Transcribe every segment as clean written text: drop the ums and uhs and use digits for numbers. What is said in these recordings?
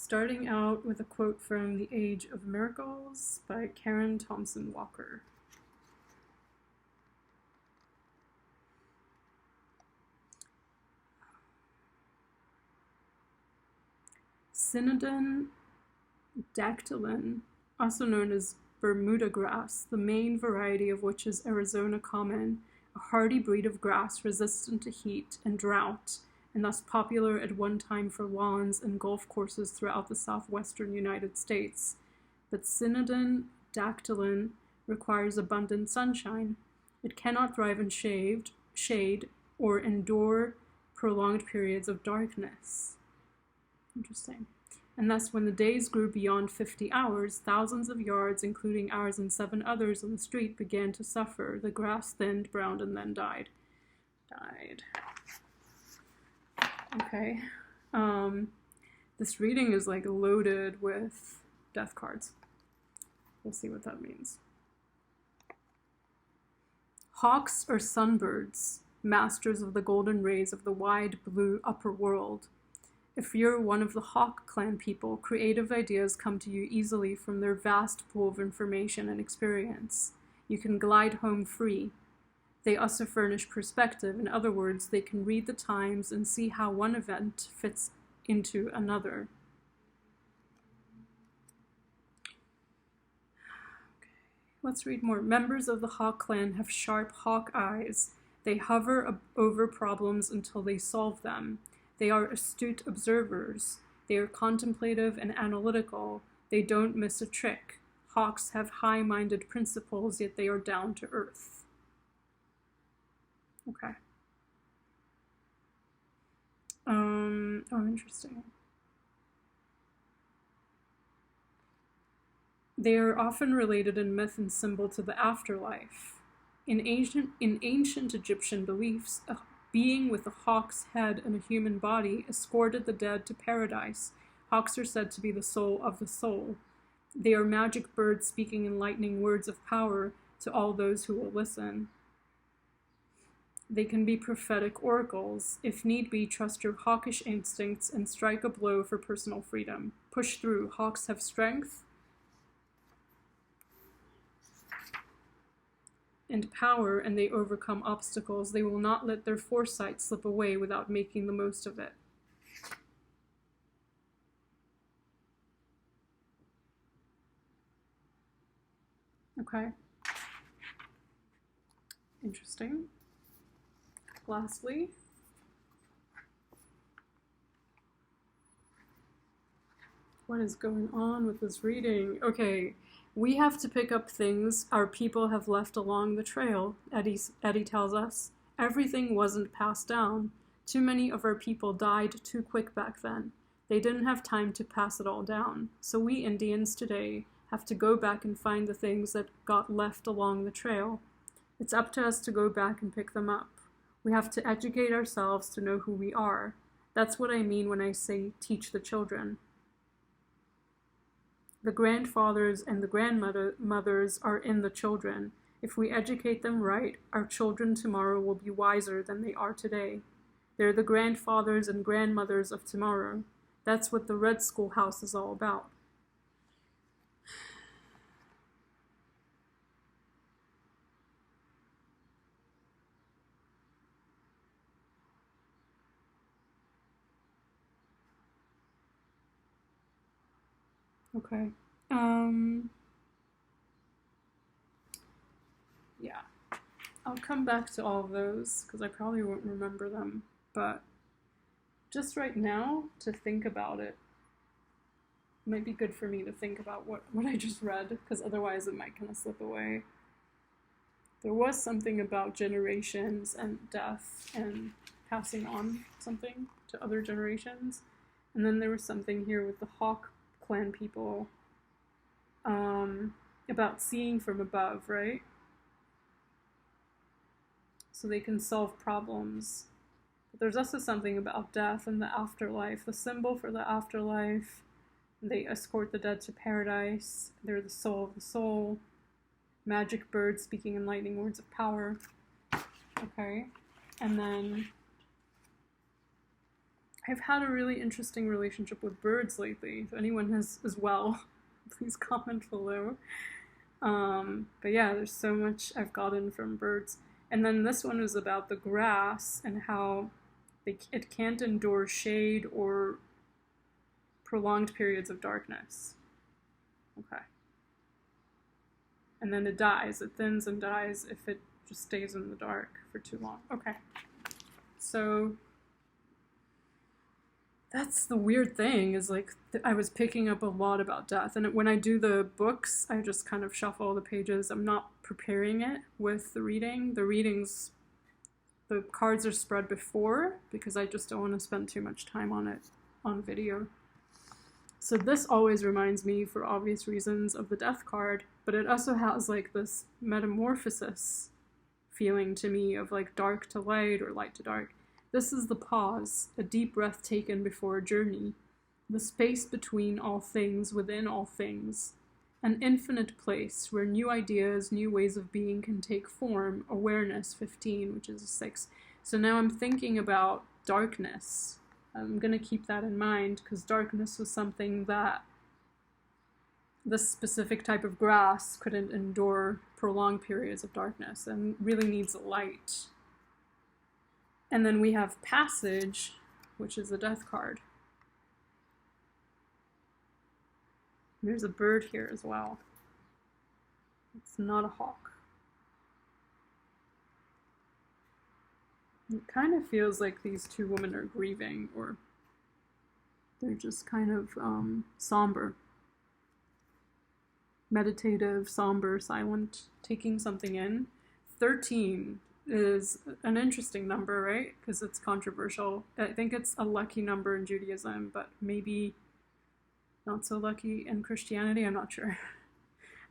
Starting out with a quote from The Age of Miracles by Karen Thompson Walker. Synodon dactylon, also known as Bermuda grass, the main variety of which is Arizona common, a hardy breed of grass resistant to heat and drought, and thus popular at one time for lawns and golf courses throughout the southwestern United States. But Synodon dactylon requires abundant sunshine. It cannot thrive in shade or endure prolonged periods of darkness. Interesting. And thus, when the days grew beyond 50 hours, thousands of yards, including ours and 7 others on the street, began to suffer. The grass thinned, browned, and then died. Okay. This reading is like loaded with death cards. We'll see what that means. Hawks are sunbirds, masters of the golden rays of the wide blue upper world. If you're one of the Hawk clan people, creative ideas come to you easily from their vast pool of information and experience. You can glide home free. They also furnish perspective. In other words, they can read the times and see how one event fits into another. Okay, let's read more. Members of the Hawk clan have sharp hawk eyes. They hover over problems until they solve them. They are astute observers. They are contemplative and analytical. They don't miss a trick. Hawks have high-minded principles, yet they are down to earth. Okay. Interesting. They are often related in myth and symbol to the afterlife. In ancient Egyptian beliefs, a being with a hawk's head and a human body escorted the dead to paradise. Hawks are said to be the soul of the soul. They are magic birds speaking enlightening words of power to all those who will listen. They can be prophetic oracles. If need be, trust your hawkish instincts and strike a blow for personal freedom. Push through. Hawks have strength and power, and they overcome obstacles. They will not let their foresight slip away without making the most of it. Okay. Interesting. Lastly, what is going on with this reading? Okay. We have to pick up things our people have left along the trail, Eddie tells us. Everything wasn't passed down. Too many of our people died too quick back then. They didn't have time to pass it all down. So we Indians today have to go back and find the things that got left along the trail. It's up to us to go back and pick them up. We have to educate ourselves to know who we are. That's what I mean when I say teach the children. The grandfathers and the grandmothers are in the children. If we educate them right, our children tomorrow will be wiser than they are today. They're the grandfathers and grandmothers of tomorrow. That's what the Red Schoolhouse is all about. Okay. Yeah. I'll come back to all of those because I probably won't remember them, but just right now to think about it might be good for me to think about what I just read, because otherwise it might kind of slip away. There was something about generations and death and passing on something to other generations, and then there was something here with the Hawk clan people about seeing from above, right? So they can solve problems. But there's also something about death and the afterlife, the symbol for the afterlife. They escort the dead to paradise. They're the soul of the soul. Magic birds speaking enlightening words of power. Okay. And then I've had a really interesting relationship with birds lately. If anyone has as well, please comment below. But yeah, there's so much I've gotten from birds. And then this one was about the grass and how it can't endure shade or prolonged periods of darkness. Okay. And then it dies. It thins and dies if it just stays in the dark for too long. Okay. So that's the weird thing, is like I was picking up a lot about death, and when I do the books, I just kind of shuffle the pages. I'm not preparing it with the reading. The readings, the cards are spread before, because I just don't want to spend too much time on it on video. So this always reminds me, for obvious reasons, of the death card, but it also has like this metamorphosis feeling to me of like dark to light or light to dark. This is the pause, a deep breath taken before a journey, the space between all things within all things, an infinite place where new ideas, new ways of being can take form, awareness, 15, which is a 6. So now I'm thinking about darkness. I'm going to keep that in mind, because darkness was something that this specific type of grass couldn't endure prolonged periods of darkness and really needs light. And then we have passage, which is a death card. There's a bird here as well. It's not a hawk. It kind of feels like these two women are grieving, or they're just kind of somber. Meditative, somber, silent, taking something in. 13 is an interesting number, right? Because it's controversial. I think it's a lucky number in Judaism, but maybe not so lucky in Christianity. I'm not sure.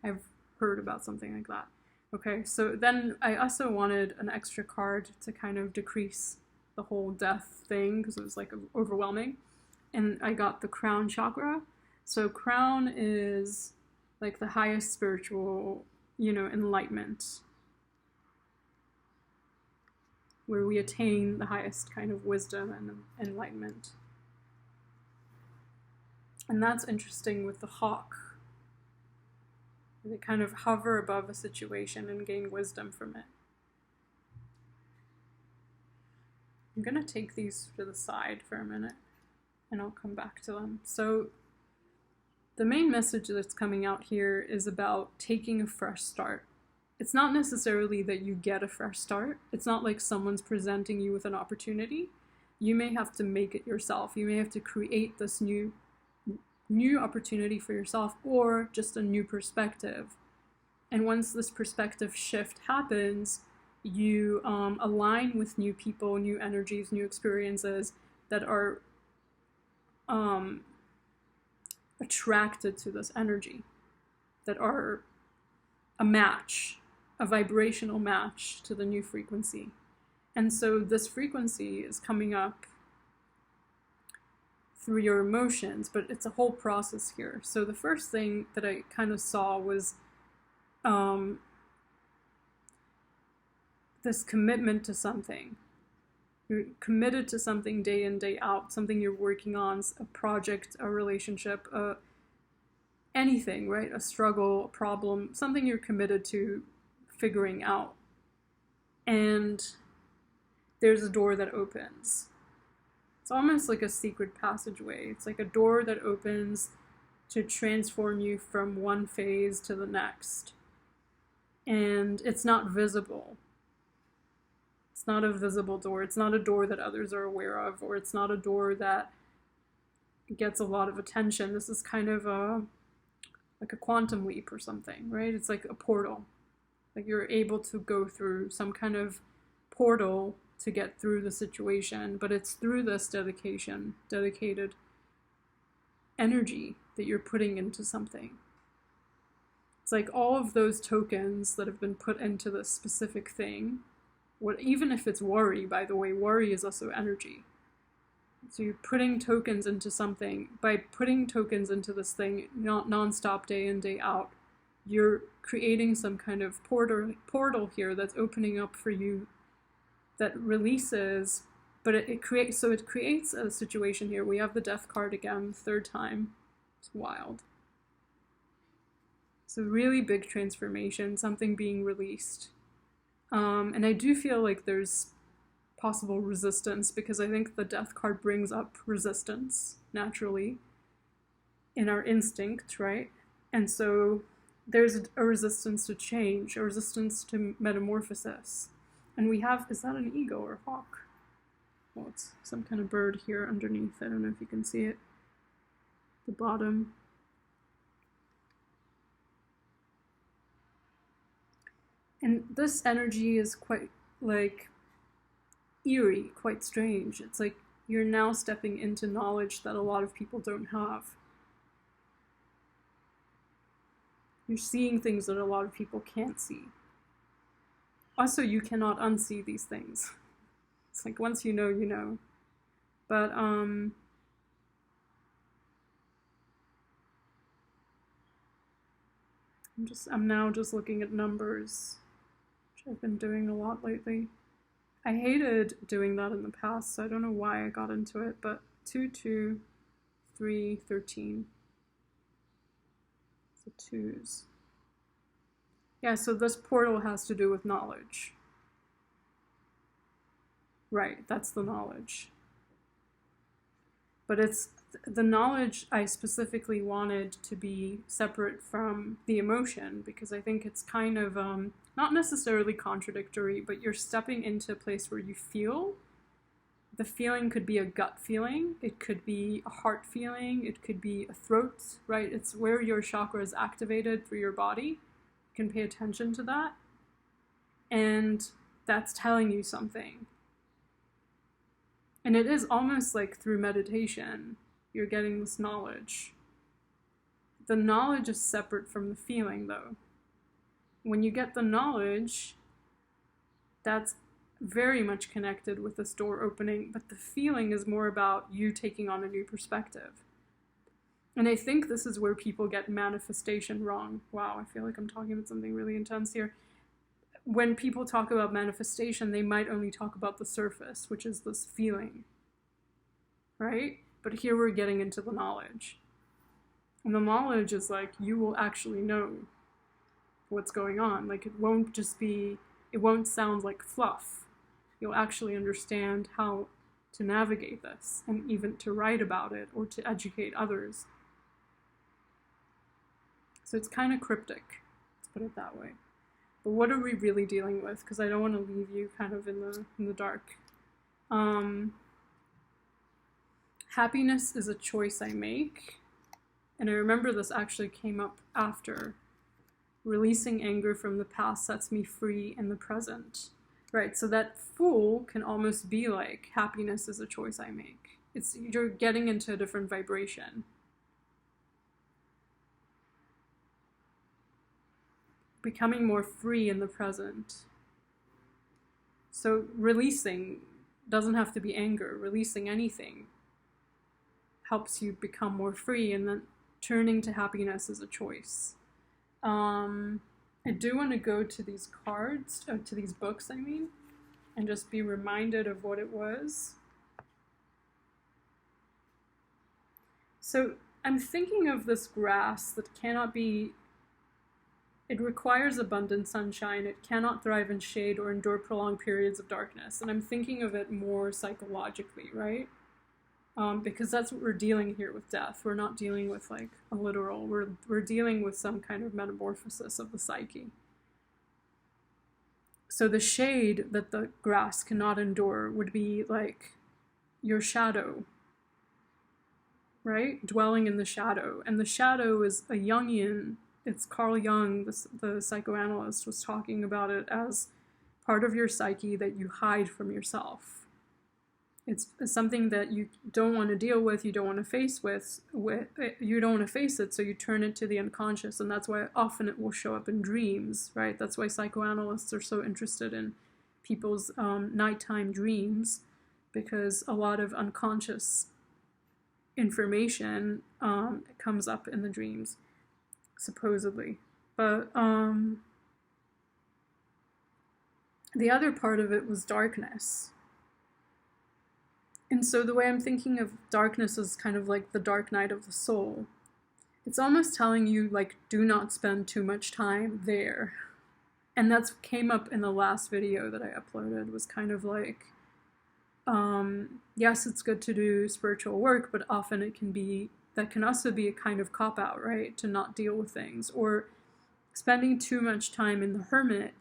I've heard about something like that. Okay, so then I also wanted an extra card to kind of decrease the whole death thing, because it was like overwhelming. And I got the crown chakra. So crown is like the highest spiritual, enlightenment, where we attain the highest kind of wisdom and enlightenment. And that's interesting with the hawk. They kind of hover above a situation and gain wisdom from it. I'm going to take these to the side for a minute, and I'll come back to them. So the main message that's coming out here is about taking a fresh start. It's not necessarily that you get a fresh start. It's not like someone's presenting you with an opportunity. You may have to make it yourself. You may have to create this new opportunity for yourself, or just a new perspective. And once this perspective shift happens, you align with new people, new energies, new experiences that are attracted to this energy, that are a match, a vibrational match to the new frequency. And so this frequency is coming up through your emotions, but it's a whole process here. So the first thing that I kind of saw was this commitment to something. You're committed to something day in, day out, something you're working on, a project, a relationship, anything, right? A struggle, a problem, something you're committed to figuring out. And there's a door that opens. It's almost like a secret passageway. It's like a door that opens to transform you from one phase to the next. And it's not visible. It's not a visible door. It's not a door that others are aware of, or it's not a door that gets a lot of attention. This is kind of like a quantum leap or something, right? It's like a portal. Like you're able to go through some kind of portal to get through the situation, but it's through this dedicated energy that you're putting into something. It's like all of those tokens that have been put into this specific thing, even if it's worry, by the way, worry is also energy. So you're putting tokens into something. By putting tokens into this thing, not non-stop, day in, day out, you're creating some kind of portal here that's opening up for you, that releases But it creates a situation here. We have the death card again, third time. It's wild. It's a really big transformation, something being released. And I do feel like there's possible resistance, because I think the death card brings up resistance naturally in our instinct, right? And so there's a resistance to change, a resistance to metamorphosis. And we have, is that an eagle or a hawk? Well, it's some kind of bird here underneath. I don't know if you can see it. The bottom. And this energy is quite, like, eerie, quite strange. It's like you're now stepping into knowledge that a lot of people don't have. You're seeing things that a lot of people can't see. Also, you cannot unsee these things. It's like once you know, you know. But I'm now just looking at numbers, which I've been doing a lot lately. I hated doing that in the past, so I don't know why I got into it, but 2, 2, 3, 13. The twos. Yeah, so this portal has to do with knowledge. Right, that's the knowledge. But it's the knowledge I specifically wanted to be separate from the emotion, because I think it's kind of not necessarily contradictory, but you're stepping into a place where you feel. The feeling could be a gut feeling, it could be a heart feeling, it could be a throat, right? It's where your chakra is activated through your body. You can pay attention to that. And that's telling you something. And it is almost like through meditation, you're getting this knowledge. The knowledge is separate from the feeling, though. When you get the knowledge, that's very much connected with this door opening, but the feeling is more about you taking on a new perspective. And I think this is where people get manifestation wrong. Wow, I feel like I'm talking about something really intense here. When people talk about manifestation, they might only talk about the surface, which is this feeling, right? But here we're getting into the knowledge. And the knowledge is like, you will actually know what's going on. Like, it won't sound like fluff. You'll actually understand how to navigate this, and even to write about it or to educate others. So it's kind of cryptic, let's put it that way. But what are we really dealing with? Because I don't want to leave you kind of in the dark. Happiness is a choice I make. And I remember this actually came up after. Releasing anger from the past sets me free in the present. Right, so that Fool can almost be like, happiness is a choice I make. You're getting into a different vibration. Becoming more free in the present. So releasing doesn't have to be anger. Releasing anything helps you become more free, and then turning to happiness is a choice. I do want to go to these cards, to these books, I mean, and just be reminded of what it was. So I'm thinking of this grass that cannot be, it requires abundant sunshine, it cannot thrive in shade or endure prolonged periods of darkness. And I'm thinking of it more psychologically, right? Because that's what we're dealing here with death. We're not dealing with like a literal, we're dealing with some kind of metamorphosis of the psyche. So the shade that the grass cannot endure would be like your shadow, right? Dwelling in the shadow. And the shadow is a Jungian, it's Carl Jung, the psychoanalyst, was talking about it as part of your psyche that you hide from yourself. It's something that you don't want to deal with, you don't want to face you don't want to face it, so you turn it to the unconscious, and that's why often it will show up in dreams, right? That's why psychoanalysts are so interested in people's nighttime dreams, because a lot of unconscious information comes up in the dreams, supposedly. But the other part of it was darkness. And so the way I'm thinking of darkness is kind of like the dark night of the soul. It's almost telling you, like, do not spend too much time there. And that's came up in the last video that I uploaded, was kind of like, yes, it's good to do spiritual work, but often that can also be a kind of cop-out, right? To not deal with things. Or spending too much time in the hermit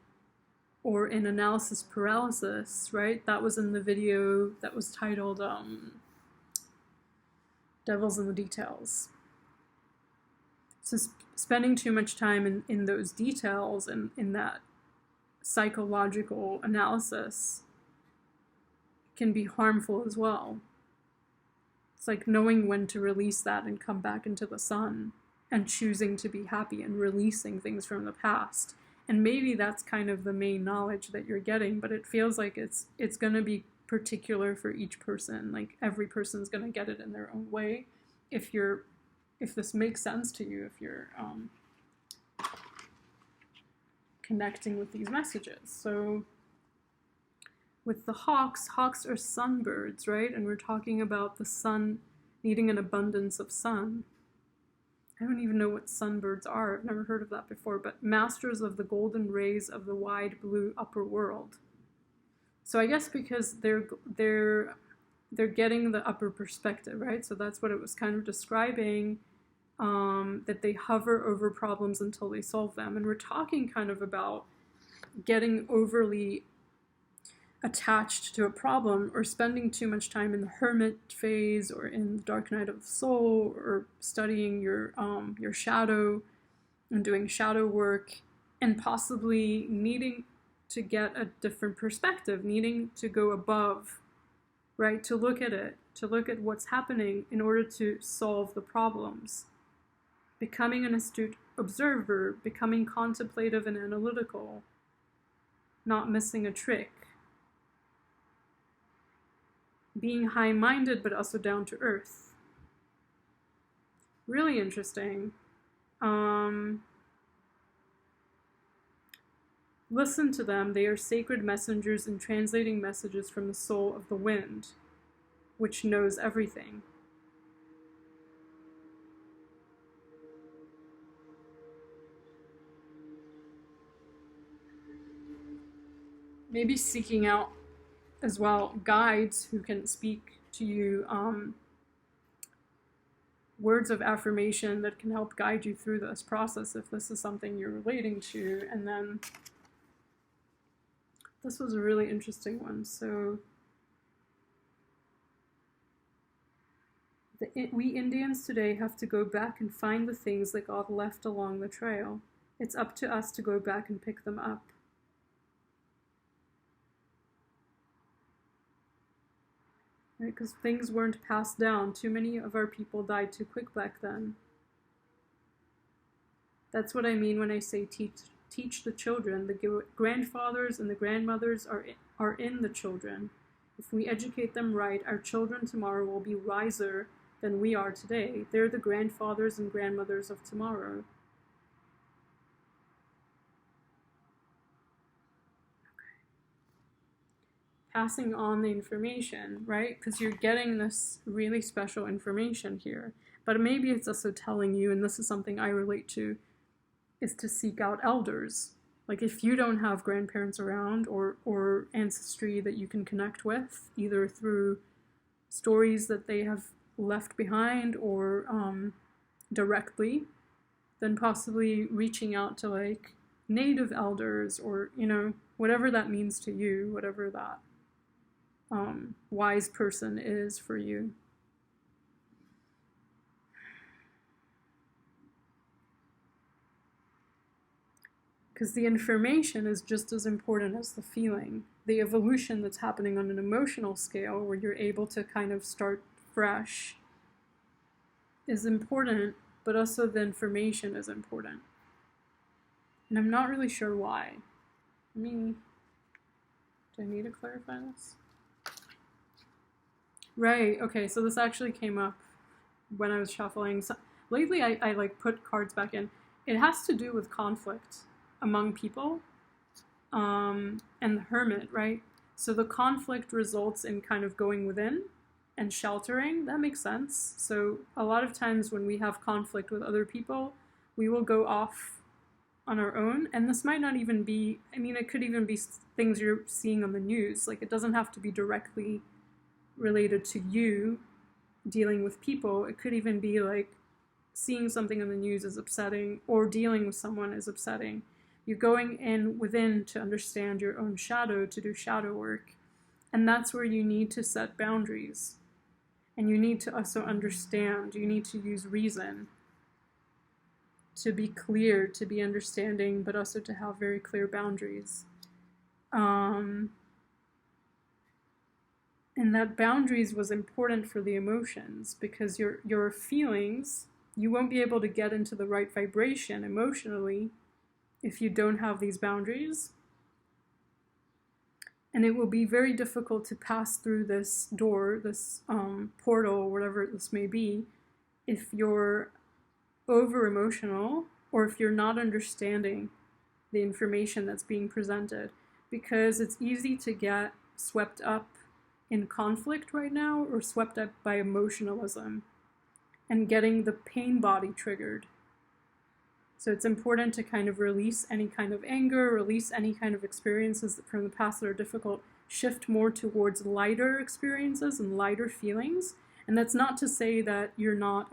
or in analysis paralysis, right? That was in the video that was titled Devils in the Details. So spending too much time in those details and in that psychological analysis can be harmful as well. It's like knowing when to release that and come back into the sun and choosing to be happy and releasing things from the past. And maybe that's kind of the main knowledge that you're getting, but it feels like it's going to be particular for each person. Like every person's going to get it in their own way. If this makes sense to you, if you're connecting with these messages. So with the hawks are sunbirds, right? And we're talking about the sun needing an abundance of sun. I don't even know what sunbirds are. I've never heard of that before, but masters of the golden rays of the wide blue upper world. So I guess because they're getting the upper perspective, right? So that's what it was kind of describing, that they hover over problems until they solve them. And we're talking kind of about getting overly attached to a problem or spending too much time in the hermit phase or in the dark night of the soul or studying your shadow and doing shadow work and possibly needing to get a different perspective, needing to go above, right? To look at it, to look at what's happening in order to solve the problems. Becoming an astute observer, becoming contemplative and analytical, not missing a trick. Being high-minded but also down to earth. Really interesting. Listen to them. They are sacred messengers in translating messages from the soul of the wind, which knows everything. Maybe seeking out as well guides who can speak to you words of affirmation that can help guide you through this process if this is something you're relating to. And then this was a really interesting one. So we Indians today have to go back and find the things that God left along the trail. It's up to us to go back and pick them up. Because things weren't passed down. Too many of our people died too quick back then. That's what I mean when I say teach the children. The grandfathers and the grandmothers are in the children. If we educate them right, our children tomorrow will be wiser than we are today. They're the grandfathers and grandmothers of tomorrow. Passing on the information, right? Because you're getting this really special information here. But maybe it's also telling you, and this is something I relate to, is to seek out elders. Like if you don't have grandparents around or ancestry that you can connect with, either through stories that they have left behind or directly, then possibly reaching out to like native elders or, you know, whatever that means to you, whatever that wise person is for you. Because the information is just as important as the feeling. The evolution that's happening on an emotional scale where you're able to kind of start fresh is important, but also the information is important. And I'm not really sure why. Do I need to clarify this? Right, okay, so this actually came up when I was shuffling. So, lately I like put cards back in. It has to do with conflict among people and the hermit, right? So the conflict results in kind of going within and sheltering. That makes sense. So a lot of times when we have conflict with other people, we will go off on our own. And this might not even be, I mean, it could even be things you're seeing on the news. Like, it doesn't have to be directly related to you dealing with people. It could even be like seeing something on the news is upsetting, or dealing with someone is upsetting. You're going in within to understand your own shadow, to do shadow work. And that's where you need to set boundaries. And you need to also understand, you need to use reason to be clear, to be understanding, but also to have very clear boundaries. And that boundaries was important for the emotions, because your feelings, you won't be able to get into the right vibration emotionally if you don't have these boundaries. And it will be very difficult to pass through this door, this portal, whatever this may be, if you're over-emotional, or if you're not understanding the information that's being presented. Because it's easy to get swept up in conflict right now, or swept up by emotionalism, and getting the pain body triggered. So it's important to kind of release any kind of anger, release any kind of experiences from the past that are difficult, shift more towards lighter experiences and lighter feelings. And that's not to say that you're not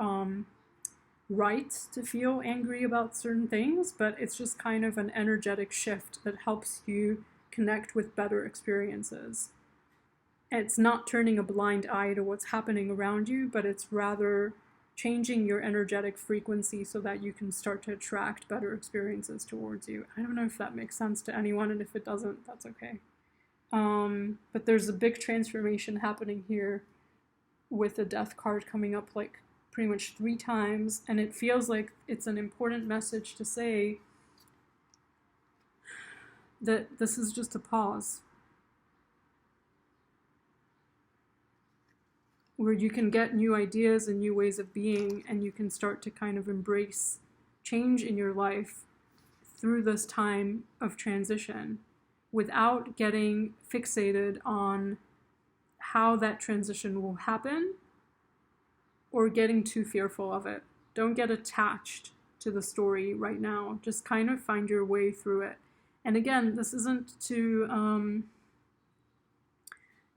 right to feel angry about certain things, but it's just kind of an energetic shift that helps you connect with better experiences. It's not turning a blind eye to what's happening around you, but it's rather changing your energetic frequency so that you can start to attract better experiences towards you. I don't know if that makes sense to anyone, and if it doesn't, that's okay. But there's a big transformation happening here with the Death card coming up like pretty much 3 times, and it feels like it's an important message to say that this is just a pause, where you can get new ideas and new ways of being, and you can start to kind of embrace change in your life through this time of transition without getting fixated on how that transition will happen or getting too fearful of it. Don't get attached to the story right now. Just kind of find your way through it. And again, this isn't to,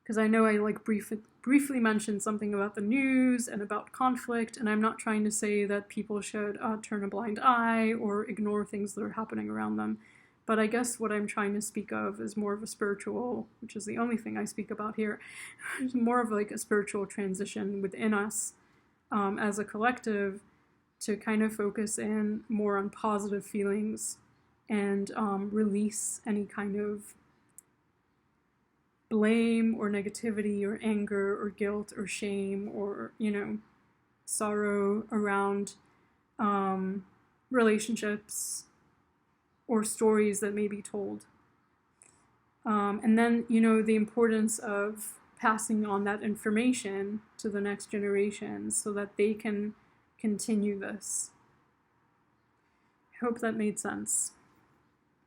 because I know I like briefly mentioned something about the news and about conflict, and I'm not trying to say that people should turn a blind eye or ignore things that are happening around them. But I guess what I'm trying to speak of is more of a spiritual, which is the only thing I speak about here, more of like a spiritual transition within us as a collective, to kind of focus in more on positive feelings and release any kind of blame or negativity or anger or guilt or shame or, sorrow around relationships or stories that may be told. And then, the importance of passing on that information to the next generation so that they can continue this. I hope that made sense.